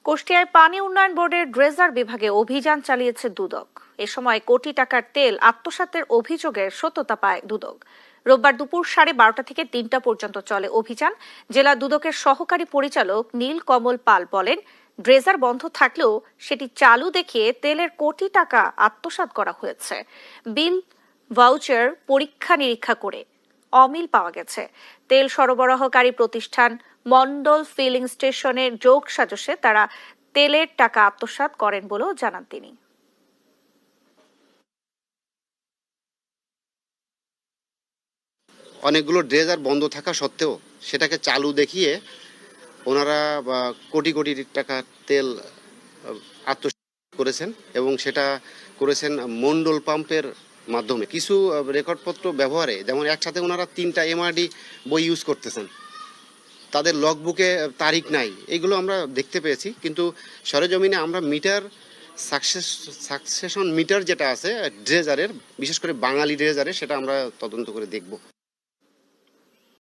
কুষ্টিয়ায় পানি উন্নয়ন বোর্ডের ড্রেজার বিভাগে অভিযান চালিয়েছে দুদক। এ সময় কোটি টাকার তেল আত্মসাতের অভিযোগের সত্যতা পায় দুদক। রোববার দুপুর 12:30 থেকে 3টা পর্যন্ত চলে অভিযান। জেলা দুদকের সহকারী পরিচালক নীল কমল পাল বলেন, ড্রেজার বন্ধ থাকলেও সেটি চালু দেখিয়ে তেলের কোটি টাকা আত্মসাৎ করা হয়েছে। বিল ভাউচার পরীক্ষা নিরীক্ষা করে অমিল পাওয়া গেছে। তেল সরবরাহকারী প্রতিষ্ঠান মন্ডল ফিলিং স্টেশনের যোগ সাজসে তারা তেলের টাকা আত্মসাৎ করেন বলেও জানান তিনি। অনেকগুলো ড্রেজার বন্ধ থাকা সত্ত্বেও সেটাকে চালু দেখিয়ে ওনারা কোটি কোটি টাকা তেল আত্মসাৎ করেছেন এবং সেটা করেছেন মন্ডল পাম্পের মাধ্যমে। কিছু রেকর্ডপত্র ব্যবহারে, যেমন একসাথে ওনারা 3টা এমআরডি বই ইউজ করতেছেন, তাদের লগবুকে তারিখ নাই, এগুলো আমরা দেখতে পেয়েছি। কিন্তু সরেজমিনে আমরা মিটার সাকসেশন মিটার যেটা আছে ড্রেজারের, বিশেষ করে বাঙালি ড্রেজারের, সেটা আমরা তদন্ত করে দেখব।